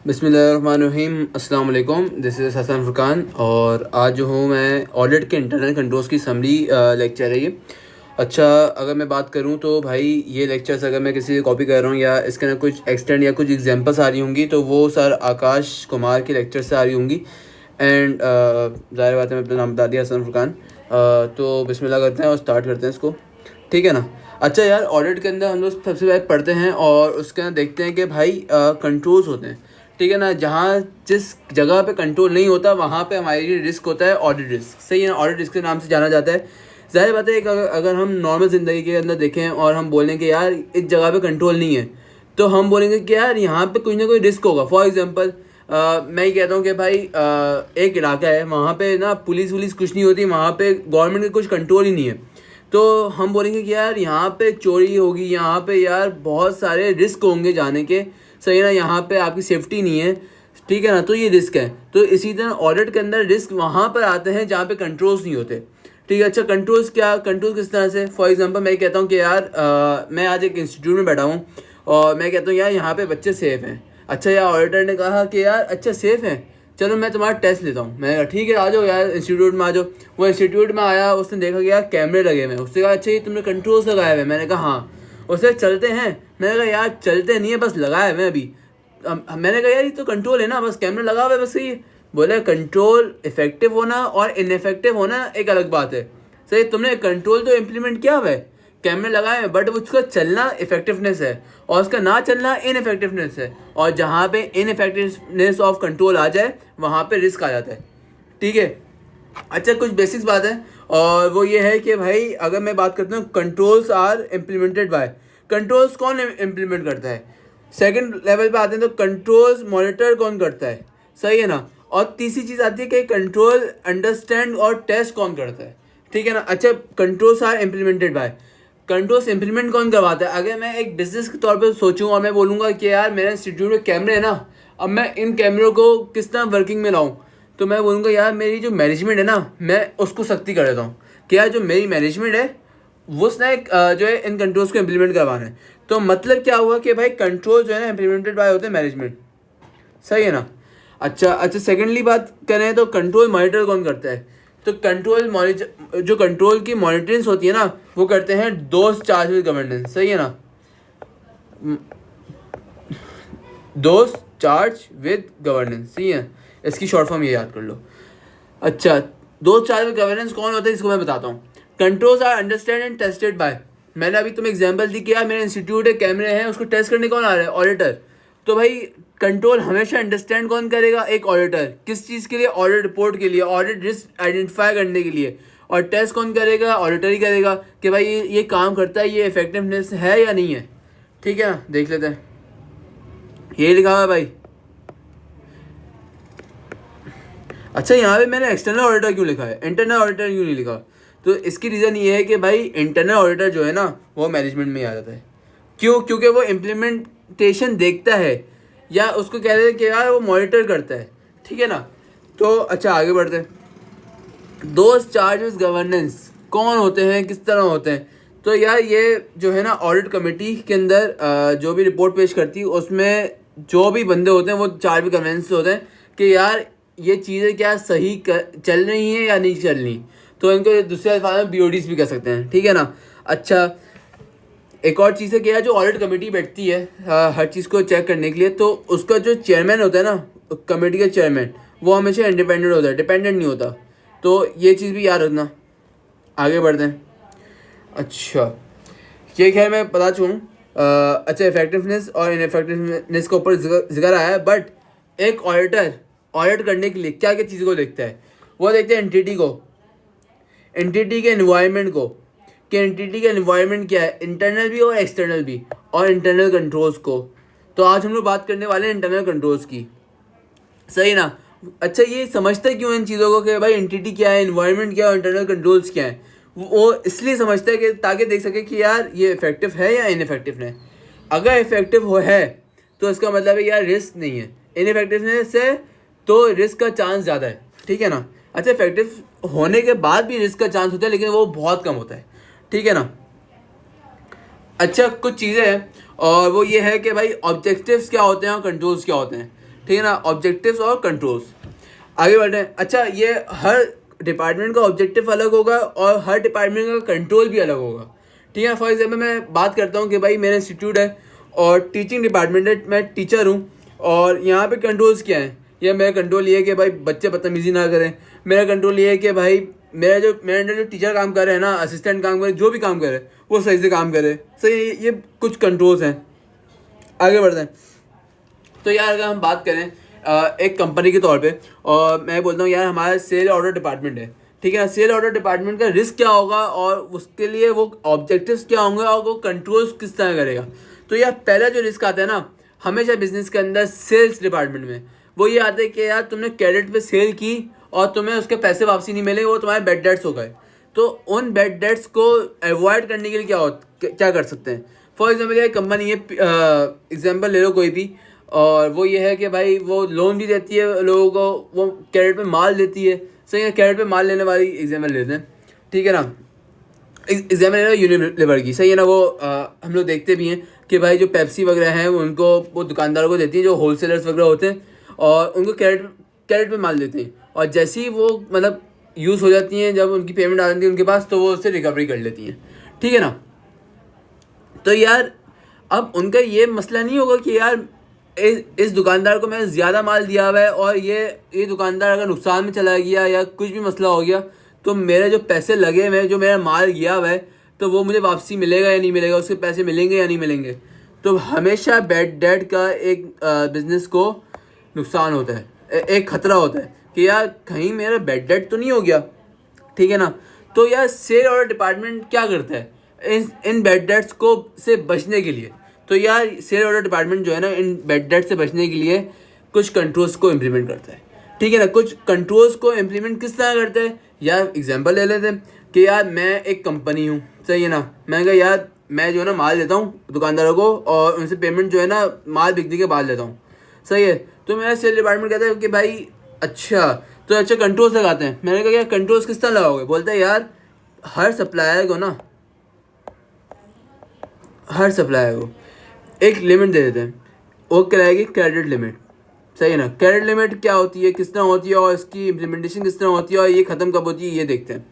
बिस्मिल्लाहिर्रहमानिर्रहीम, अस्सलाम वालेकुम। दिस इज़ हसन फुरकान और आज जो हूँ मैं ऑडिट के इंटरनल कंट्रोल्स की समरी लेक्चर है ये। अच्छा, अगर मैं बात करूँ तो भाई ये लेक्चर्स अगर मैं किसी से कॉपी कर रहा हूँ या इसके अंदर कुछ एक्सटेंड या कुछ एग्जांपल्स आ रही होंगी तो वो सर आकाश कुमार के लेक्चर से आ रही होंगी। एंड ज़ाहिर बात है मैं अपना नाम बता दिया, हसन फुरकान। तो बिस्मिल्लाह करते हैं और स्टार्ट करते हैं इसको, ठीक है ना। अच्छा यार, ऑडिट के अंदर हम लोग सबसे पहले पढ़ते हैं और उसके अंदर देखते हैं कि भाई कंट्रोल्स होते हैं, ठीक है ना। जहाँ जिस जगह पे कंट्रोल नहीं होता वहाँ पे हमारी रिस्क होता है ऑडिट रिस्क, सही है ना। ऑडिट रिस्क के नाम से जाना जाता है। ज़ाहिर बात है एक अगर हम नॉर्मल ज़िंदगी के अंदर देखें और हम बोलें कि यार इस जगह पे कंट्रोल नहीं है, तो हम बोलेंगे कि यार यहाँ पे कुछ ना कोई रिस्क होगा। फॉर एग्जांपल मैं ही कहता हूँ कि भाई एक इलाका है, वहाँ पे ना पुलिस वुलिस कुछ नहीं होती, वहाँ पे गवर्नमेंट का कुछ कंट्रोल ही नहीं है। तो हम बोलेंगे कि यार यहाँ पे चोरी होगी, यहाँ पे यार बहुत सारे रिस्क होंगे जाने के, सही ना। यहाँ पे आपकी सेफ्टी नहीं है, ठीक है ना, तो ये रिस्क है। तो इसी तरह ऑडिट के अंदर रिस्क वहाँ पर आते हैं जहाँ पे कंट्रोल्स नहीं होते, ठीक है। अच्छा, कंट्रोल्स क्या, कंट्रोल किस तरह से। फॉर एग्जांपल मैं कहता हूँ कि यार मैं आज एक इंस्टीट्यूट में बैठा हूँ और मैं कहता हूँ यार यहाँ पे बच्चे सेफ़ हैं। अच्छा, यार ऑडिटर ने कहा कि यार अच्छा सेफ़ हैं, चलो मैं तुम्हारा टेस्ट लेता हूँ। मैंने कहा ठीक है, आ जाओ यार इंस्टीट्यूट में आ जाओ। वो इंस्टीट्यूट में आया, उसने देखा कि यार कैमरे लगे हुए हैं। उसने कहा अच्छा ये तुमने कंट्रोल्स लगाए हुए हैं। मैंने कहा हाँ। उससे चलते हैं। मैंने कहा यार चलते नहीं है, बस लगाए हुए हैं अभी। मैंने कहा यार ये तो कंट्रोल है ना, बस कैमरा लगा हुआ है, बस सही है। बोले कंट्रोल इफेक्टिव होना और इनइफेक्टिव होना एक अलग बात है। सही, तुमने कंट्रोल तो इम्प्लीमेंट किया हुआ है, कैमरे लगाए हैं, बट उसका चलना इफेक्टिवनेस है और उसका ना चलना इनइफेक्टिवनेस है। और जहाँ पे इनइफेक्टिवनेस ऑफ कंट्रोल आ जाए वहाँ पे रिस्क आ जाता है, ठीक है। अच्छा, कुछ बेसिक्स बात है और वो ये है कि भाई अगर मैं बात करता हूँ controls are implemented by, controls कौन इम्प्लीमेंट करता है। सेकंड लेवल पे आते हैं तो कंट्रोल्स मॉनिटर कौन करता है, सही है ना। और तीसरी चीज़ आती है कि कंट्रोल अंडरस्टैंड और टेस्ट कौन करता है, ठीक है ना। अच्छा, controls are implemented by, controls implement कौन करवाता है। अगर मैं एक बिजनेस के तौर पे सोचूं और मैं बोलूँगा कि यार मेरे इंस्टीट्यूट में कैमरे हैं ना, अब मैं इन कैमरों को किस तरह वर्किंग में लाऊं, तो मैं बोलूँगा यार मेरी जो मैनेजमेंट है ना, मैं उसको सख्ती कर देता हूँ कि यार जो मेरी मैनेजमेंट है वो उसने जो है इन कंट्रोल्स को इम्प्लीमेंट करवाना है। तो मतलब क्या हुआ कि भाई कंट्रोल जो है ना इम्प्लीमेंटेड बाय होते हैं मैनेजमेंट, सही है ना। अच्छा, सेकेंडली बात करें तो कंट्रोल मॉनिटर कौन करता है। तो कंट्रोल मॉनिटर, जो कंट्रोल की मॉनिटरिंग होती है ना, वो करते हैं दोस्त चार्ज विद गवर्नेंस, सही है ना। दोस्त चार्ज विद गवर्नेंस, सही है। इसकी शॉर्ट फॉर्म ये याद कर लो। अच्छा, दोस्त चार्ज विद गवर्नेंस कौन होता है, इसको मैं बताता हूँ। Controls are understand and tested by, मैंने अभी तुम्हें एग्जांपल दी कि यार मेरे इंस्टीट्यूट है, कैमरे हैं, उसको टेस्ट करने कौन आ रहा है, ऑडिटर। तो भाई कंट्रोल हमेशा अंडरस्टैंड कौन करेगा, एक ऑडिटर। किस चीज़ के लिए, ऑडिट रिपोर्ट के लिए, ऑडिट रिस्क आइडेंटिफाई करने के लिए। और टेस्ट कौन करेगा, ऑडिटर ही करेगा कि भाई ये काम करता है, ये इफेक्टिवनेस है या नहीं है, ठीक है ना। देख लेते हैं, ये लिखा हुआ है भाई। अच्छा, यहाँ पे मैंने एक्सटर्नल ऑडिटर क्यों लिखा है, इंटरनल ऑडिटर क्यों नहीं लिखा। तो इसकी रीज़न ये है कि भाई इंटरनल ऑडिटर जो है ना वो मैनेजमेंट में ही आ जाता है। क्यों, क्योंकि वो इम्प्लीमेंटेशन देखता है या उसको कह रहे हैं कि यार वो मॉनिटर करता है, ठीक है ना। तो अच्छा आगे बढ़ते हैं। दोस्त चार्जेस गवर्नेंस कौन होते हैं, किस तरह होते हैं। तो यार ये जो है ना ऑडिट कमेटी के अंदर जो भी रिपोर्ट पेश करती है उसमें जो भी बंदे होते हैं वो चार्ज विद गवर्नेंस होते हैं कि यार ये चीज़ें क्या सही चल रही हैं या नहीं चल रही। तो इनको दूसरे अल्फाज में BODs भी कह सकते हैं, ठीक है ना। अच्छा, एक और चीज़ है कि यार जो ऑडिट कमेटी बैठती है हर चीज़ को चेक करने के लिए, तो उसका जो चेयरमैन होता है ना कमेटी का चेयरमैन, वो हमेशा इंडिपेंडेंट होता है, डिपेंडेंट नहीं होता। तो ये चीज़ भी याद रखना। आगे बढ़ते हैं। अच्छा, ये खैर मैं बता चुका हूँ। अच्छा, इफेक्टिवनेस और इनइफेक्टिवनेस के ऊपर जिक्र आया है, बट एक ऑडिटर ऑडिट करने के लिए क्या क्या चीज़ों को देखता है। वो देखते हैं एंटिटी को, एंटिटी के एनवायरनमेंट को, कि एंटिटी का एनवायरनमेंट क्या है, इंटरनल भी और एक्सटर्नल भी, और इंटरनल कंट्रोल्स को। तो आज हम लोग बात करने वाले हैं इंटरनल कंट्रोल्स की, सही ना। अच्छा, ये समझता है क्यों इन चीज़ों को कि भाई एंटिटी क्या है, एनवायरनमेंट क्या है और इंटरनल कंट्रोल्स क्या है। वो इसलिए समझता है कि ताकि देख सके कि यार ये इफेक्टिव है या इनइफेक्टिव है। अगर इफेक्टिव हो है तो इसका मतलब है यार रिस्क नहीं है, इनइफेक्टिवनेस है तो रिस्क का चांस ज़्यादा है, ठीक है ना। अच्छा, इफेक्टिव होने के बाद भी रिस्क का चांस होता है लेकिन वो बहुत कम होता है, ठीक है ना। अच्छा, कुछ चीज़ें हैं और वो ये है कि भाई ऑब्जेक्टिव्स क्या होते हैं और कंट्रोल्स क्या होते हैं, ठीक है ना, ऑब्जेक्टिव्स और कंट्रोल्स। आगे बढ़ रहे हैं। अच्छा, ये हर डिपार्टमेंट का ऑब्जेक्टिव अलग होगा और हर डिपार्टमेंट का कंट्रोल भी अलग होगा, ठीक है। फॉर एग्जाम्पल मैं बात करता हूँ कि भाई मेरा इंस्टीट्यूट है और टीचिंग डिपार्टमेंट है, मैं टीचर हूँ, और यहाँ पे कंट्रोल्स क्या है, या मेरा कंट्रोल ये है कि भाई बच्चे बदतमीजी ना करें। मेरा कंट्रोल ये है कि भाई मेरे अंडर जो टीचर काम कर रहे हैं ना, असिस्टेंट काम कर रहे हैं, जो भी काम कर रहे हैं वो सही से काम करे। सही, ये कुछ कंट्रोल्स हैं। आगे बढ़ते हैं। तो यार अगर हम बात करें एक कंपनी के तौर पे, और मैं बोलता हूँ यार हमारा सेल ऑर्डर डिपार्टमेंट है, ठीक है ना। सेल ऑर्डर डिपार्टमेंट का रिस्क क्या होगा और उसके लिए वो ऑब्जेक्टिव्स क्या होंगे और वो कंट्रोल्स किस तरह करेगा। तो यार पहला जो रिस्क आता है ना हमेशा बिजनेस के अंदर सेल्स डिपार्टमेंट में, वो ये आता है कि यार तुमने क्रेडिट पे सेल की और तुम्हें उसके पैसे वापसी नहीं मिले, वो तुम्हारे बैड डेट्स हो गए। तो उन बैड डेट्स को अवॉइड करने के लिए क्या कर सकते हैं। फॉर एग्जाम्पल ये कंपनी है, एग्जाम्पल ले लो कोई भी, और वो ये है कि भाई वो लोन भी देती है लोगों को, वो क्रेडिट पे माल देती है। सही है, क्रेडिट पे माल लेने वाली एग्जाम्पल लेते हैं, ठीक है ना। एग्जाम्पल ले लो यूनिलीवर की, सही है ना। वो हम लोग देखते भी हैं कि भाई जो पेप्सी वगैरह हैं वो उनको वो दुकानदारों को देती हैं जो होलसेलर्स वगैरह होते हैं, और उनको क्रेडिट पे माल देते हैं, और जैसे ही वो मतलब यूज़ हो जाती हैं, जब उनकी पेमेंट आ जाती है उनके पास, तो वो उससे रिकवरी कर लेती हैं, ठीक है ना। तो यार अब उनका ये मसला नहीं होगा कि यार इस दुकानदार को मैंने ज़्यादा माल दिया हुआ है और ये दुकानदार अगर नुकसान में चला गया या कुछ भी मसला हो गया तो मेरे जो पैसे लगे हुए हैं, जो मेरा माल गया हुआ है, तो वो मुझे वापसी मिलेगा या नहीं मिलेगा, उसके पैसे मिलेंगे या नहीं मिलेंगे। तो हमेशा बैड डेट का एक बिज़नेस को नुकसान होता है, एक ख़तरा होता है कि यार कहीं मेरा बैड डेट तो नहीं हो गया, ठीक है ना। तो यार सेल ऑर्डर डिपार्टमेंट क्या करता है इन बैड डेट्स को से बचने के लिए। तो यार सेल ऑर्डर डिपार्टमेंट जो है ना इन बैड डेट से बचने के लिए कुछ कंट्रोल्स को इम्प्लीमेंट करता है, ठीक है ना। कुछ कंट्रोल्स को इम्प्लीमेंट किस तरह करते हैं, यार एग्जांपल ले लेते हैं कि यार मैं एक कंपनी हूँ, सही है ना। मैं कहा यार मैं जो है ना माल देता हूँ दुकानदारों को और उनसे पेमेंट जो है ना माल बिकने के बाद लेता हूँ, सही है। तो मेरा सेल डिपार्टमेंट कहता है कि भाई अच्छा, तो अच्छा कंट्रोल्स लगाते हैं। मैंने कहा यार कंट्रोल्स किस तरह लगाओगे, बोलते हैं यार हर सप्लायर को एक लिमिट दे देते हैं, वो क्या रहेगी, क्रेडिट लिमिट, सही है ना। क्रेडिट लिमिट क्या होती है, किस तरह होती है और इसकी इम्प्लीमेंटेशन किस तरह होती है और ये ख़त्म कब होती है, ये देखते हैं।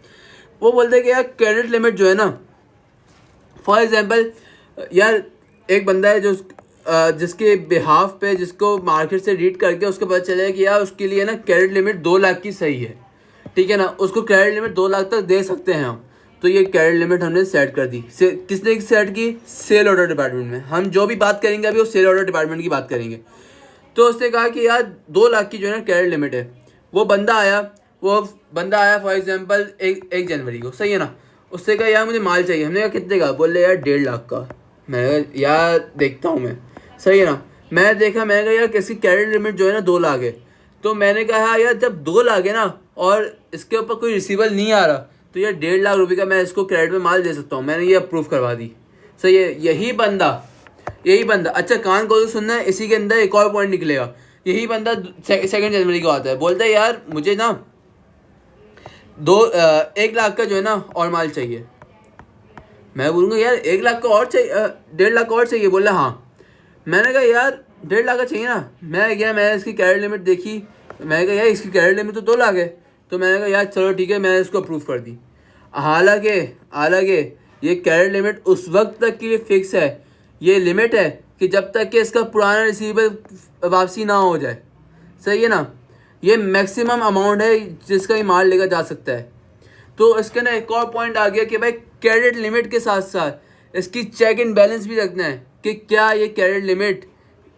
वो बोलते हैं कि यार क्रेडिट लिमिट जो है ना, फॉर एग्जांपल यार एक बंदा है जो जिसके बिहाफ पे जिसको मार्केट से रीड करके उसको पता चलेगा कि यार उसके लिए ना क्रेडिट लिमिट 2 लाख की सही है, ठीक है ना। उसको क्रेडिट लिमिट 2 लाख तक दे सकते हैं हम। तो ये क्रेडिट लिमिट हमने सेट कर दी। किसने सेट की, सेल ऑर्डर डिपार्टमेंट में। हम जो भी बात करेंगे अभी वो सेल ऑर्डर डिपार्टमेंट की बात करेंगे। तो उसने कहा कि यार 2 लाख की जो है ना क्रेडिट लिमिट है। वो बंदा आया फॉर एग्जांपल 1 जनवरी को, सही है ना। उससे कहा यार मुझे माल चाहिए। हमने कहा कितने का, बोले यार 1.5 लाख का। मैंने कहा यार देखता हूँ मैं, सही है ना। मैंने देखा, मैंने कहा यार किसकी क्रेडिट लिमिट जो है ना 2 लाख है। तो मैंने कहा यार जब 2 लाख है ना और इसके ऊपर कोई रिसीवल नहीं आ रहा, तो यार 1.5 लाख रुपये का मैं इसको क्रेडिट में माल दे सकता हूँ। मैंने ये अप्रूव करवा दी, सही है। यही बंदा अच्छा कान खोल के सुनना है, इसी के अंदर एक और पॉइंट निकलेगा। यही बंदा 2 जनवरी को आता है, बोलता है यार मुझे ना 1 लाख का जो है ना और माल चाहिए। मैं बोलूँगा यार 1 लाख का और चाहिए, 1.5 लाख का और चाहिए, बोला हाँ। मैंने कहा यार 1.5 लाख का चाहिए ना। मैंने इसकी क्रेडिट लिमिट देखी, मैंने कहा यार इसकी क्रेडिट लिमिट तो 2 लाख है। तो मैंने कहा यार चलो ठीक है, मैंने इसको अप्रूव कर दी। हालांकि ये क्रेडिट लिमिट उस वक्त तक के लिए फिक्स है, ये लिमिट है कि जब तक कि इसका पुराना रिसीवेबल वापसी ना हो जाए, सही है ना। ये मैक्सिमम अमाउंट है जिसका ये माल लेकर जा सकता है। तो इसके ना एक और पॉइंट आ गया कि भाई क्रेडिट लिमिट के साथ साथ इसकी चेक इन बैलेंस भी रखना है कि क्या ये क्रेडिट लिमिट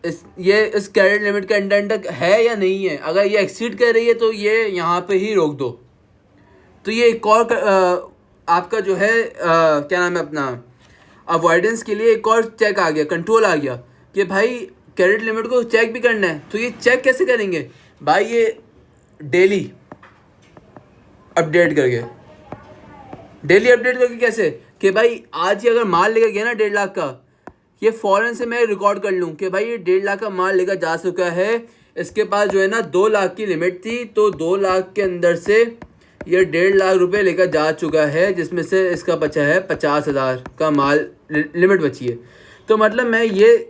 इस क्रेडिट लिमिट के अंडर है या नहीं है। अगर ये एक्सीड कर रही है तो ये यहाँ पे ही रोक दो। तो ये एक और आपका जो है क्या नाम है अपना अवॉइडेंस के लिए एक और चेक आ गया, कंट्रोल आ गया कि भाई क्रेडिट लिमिट को चेक भी करना है। तो ये चेक कैसे करेंगे भाई, ये डेली अपडेट करके कैसे कि भाई आज ही अगर माल लेकर गया ना 1.5 लाख का, ये फ़ौरन से मैं रिकॉर्ड कर लूँ कि भाई ये 1.5 लाख का माल लेकर जा चुका है। इसके पास जो है ना 2 लाख की लिमिट थी, तो 2 लाख के अंदर से ये 1.5 लाख रुपए लेकर जा चुका है, जिसमें से इसका बचा है 50,000 का माल लिमिट बची है। तो मतलब मैं ये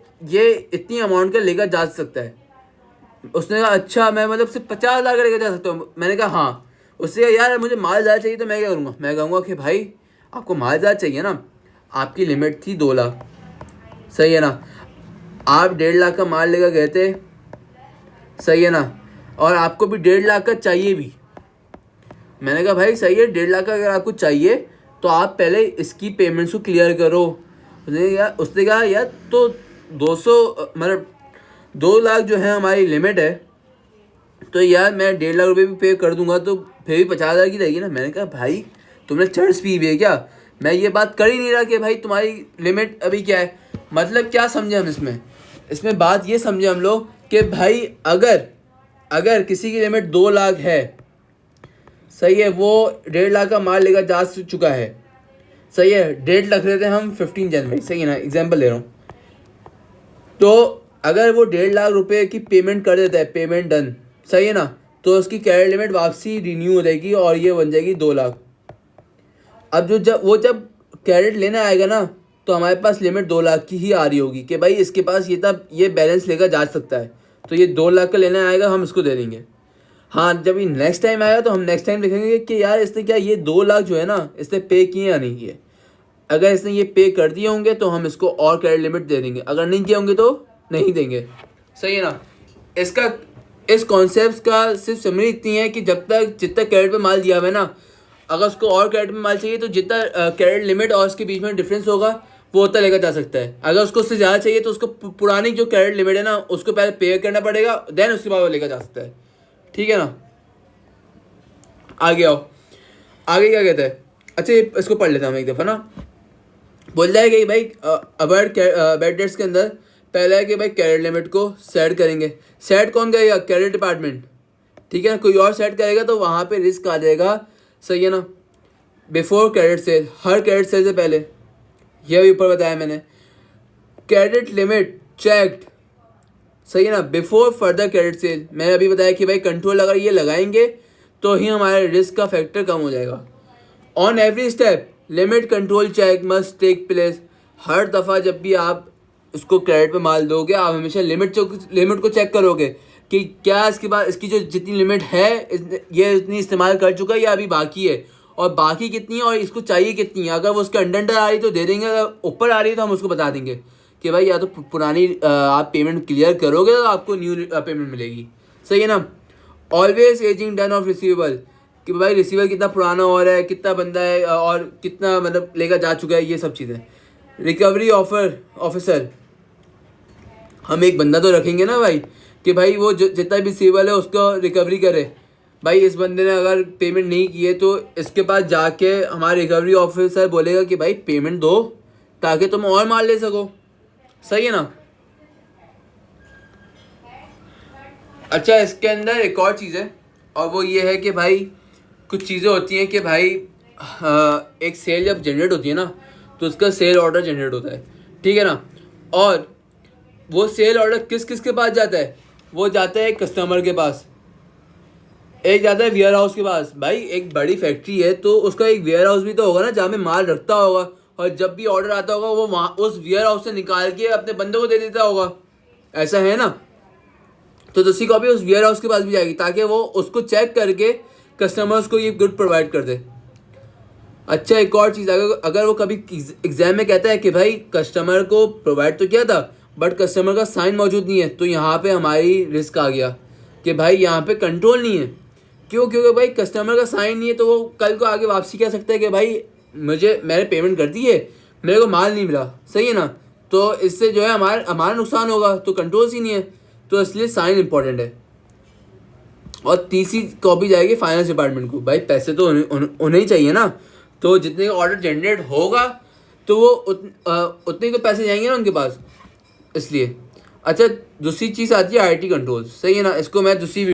इतनी अमाउंट का लेकर जा सकता है, उसने कहा अच्छा मैं मतलब सिर्फ 50 लाख का लेकर जा सकता हूँ। मैंने कहा हाँ। उससे कहा यार मुझे माल ज़्यादा चाहिए तो मैं क्या करूँगा, मैं कहूँगा कि भाई आपको माल ज़्यादा चाहिए ना, आपकी लिमिट थी 2 लाख, सही है ना, आप 1.5 लाख का माल लेकर गए थे, सही है ना, और आपको भी 1.5 लाख का चाहिए भी। मैंने कहा भाई सही है, 1.5 लाख का अगर आपको चाहिए तो आप पहले इसकी पेमेंट्स को क्लियर करो। उसने कहा यार तो 200 मतलब 2 लाख जो है हमारी लिमिट है, तो यार मैं 1.5 लाख रुपये भी पे कर दूंगा तो फिर भी 50 हज़ार की रहेगी ना। मैंने कहा भाई तुमने चर्च पी हुई है क्या, मैं ये बात कर ही नहीं रहा कि भाई तुम्हारी लिमिट अभी क्या है। मतलब क्या समझे हम इसमें बात ये समझे हम लोग कि भाई अगर किसी की लिमिट 2 लाख है, सही है, वो 1.5 लाख का माल लेकर जा चुका है, सही है, डेट रख रहे थे हम 15 जनवरी, सही है ना, एग्जाम्पल ले रहा हूँ। तो अगर वो 1.5 लाख रुपए की पेमेंट कर देता है, पेमेंट डन, सही है ना, तो उसकी क्रेडिट लिमिट वापसी रिन्यू हो जाएगी और ये बन जाएगी 2 लाख। अब जब क्रेडिट लेने आएगा ना तो हमारे पास लिमिट 2 लाख की ही आ रही होगी कि भाई इसके पास ये बैलेंस लेकर जा सकता है, तो ये 2 लाख का लेने आएगा, हम इसको दे देंगे। हाँ जब ये नेक्स्ट टाइम आएगा तो हम नेक्स्ट टाइम देखेंगे कि यार इसने क्या ये 2 लाख जो है ना इसने पे किए या नहीं किए। अगर इसने ये पे कर दिए होंगे तो हम इसको और क्रेडिट लिमिट दे देंगे, अगर नहीं किए होंगे तो नहीं देंगे, सही है ना। इस कॉन्सेप्ट का सिर्फ समरी इतनी है कि जितना क्रेडिट पे माल दिया हुआ है ना, अगर उसको और क्रेडिट पे माल चाहिए तो जितना क्रेडिट लिमिट और उसके बीच में डिफरेंस होगा वो उतना लेकर जा सकता है। अगर उसको उससे ज़्यादा चाहिए तो उसको पुरानी जो क्रेडिट लिमिट है ना उसको पहले पे करना पड़ेगा, देन उसके बाद वो लेकर जा सकता है, ठीक है ना। आगे आओ, आगे क्या कहता है। अच्छा ये इसको पढ़ लेता हूँ एक दफ़ा ना। बोलता है कि भाई अबाउट बैड डेट्स के अंदर पहला है कि भाई क्रेडिट लिमिट को सेट करेंगे। सेट कौन करेगा, क्रेडिट डिपार्टमेंट, ठीक है ना, कोई और सेट करेगा तो वहाँ पे रिस्क आ जाएगा, सही है ना। बिफोर क्रेडिट सेल, हर क्रेडिट सेल से पहले, यह भी ऊपर बताया मैंने, क्रेडिट लिमिट चेक्ड, सही है ना, बिफोर फर्दर क्रेडिट सेल। मैंने अभी बताया कि भाई कंट्रोल अगर ये लगाएंगे तो ही हमारे रिस्क का फैक्टर कम हो जाएगा। On every step limit control check must take place. हर दफ़ा जब भी आप उसको क्रेडिट पे माल दोगे आप हमेशा लिमिट को चेक करोगे कि क्या इसके बाद इसकी जो जितनी लिमिट है ये इतनी इस्तेमाल कर चुका है या अभी बाकी है, और बाकी कितनी है और इसको चाहिए कितनी है। अगर वो उसके अंडर आ रही तो दे देंगे, अगर ऊपर आ रही है तो हम उसको बता देंगे कि भाई या तो पुरानी आप पेमेंट क्लियर करोगे तो आपको न्यू पेमेंट मिलेगी, सही है ना। Always ageing done of receivable, कि भाई रिसीवर कितना पुराना हो रहा है, कितना बंदा है और कितना मतलब लेकर जा चुका है, ये सब चीज़ें। रिकवरी ऑफिसर, हम एक बंदा तो रखेंगे ना भाई कि भाई वो जितना भी रिसीवेबल है उसको रिकवरी करे। भाई इस बंदे ने अगर पेमेंट नहीं की है तो इसके पास जाके हमारा रिकवरी ऑफिसर बोलेगा कि भाई पेमेंट दो ताकि तुम और माल ले सको, सही है ना। अच्छा इसके अंदर एक और चीज़ है और वो ये है कि भाई कुछ चीज़ें होती हैं कि भाई एक सेल जब जनरेट होती है ना तो उसका सेल ऑर्डर जनरेट होता है, ठीक है ना। और वो सेल ऑर्डर किस किस के पास जाता है, वो जाता है कस्टमर के पास, एक जाता है वेयर हाउस के पास। भाई एक बड़ी फैक्ट्री है तो उसका एक वेयर हाउस भी तो होगा ना जहाँ में माल रखता होगा, और जब भी ऑर्डर आता होगा वो वहाँ उस वेयर हाउस से निकाल के अपने बंदे को दे देता होगा, ऐसा है ना। तो दूसरी कॉपी उस वेयर हाउस के पास भी जाएगी ताकि वो उसको चेक करके कस्टमर्स को ये गुड प्रोवाइड कर दे। अच्छा एक और चीज़, अगर वो कभी एग्जाम में कहता है कि भाई कस्टमर को प्रोवाइड तो किया था बट कस्टमर का साइन मौजूद नहीं है, तो यहाँ पे हमारी रिस्क आ गया कि भाई यहाँ पे कंट्रोल नहीं है। क्यों, क्योंकि भाई कस्टमर का साइन नहीं है तो वो कल को आगे वापसी कह सकता है कि भाई मैंने पेमेंट कर दी है, मेरे को माल नहीं मिला, सही है ना। तो इससे जो है हमारा नुकसान होगा, तो कंट्रोल ही नहीं है, तो इसलिए साइन इंपॉर्टेंट है। और तीसरी कॉपी जाएगी फाइनेंस डिपार्टमेंट को। भाई पैसे तो उन्हें ही चाहिए ना, तो जितने का ऑर्डर जनरेट होगा तो वो उतने के पैसे जाएंगे ना उनके पास, इसलिए। अच्छा दूसरी चीज़ आती है आईटी कंट्रोल, सही है ना। इसको मैं दूसरी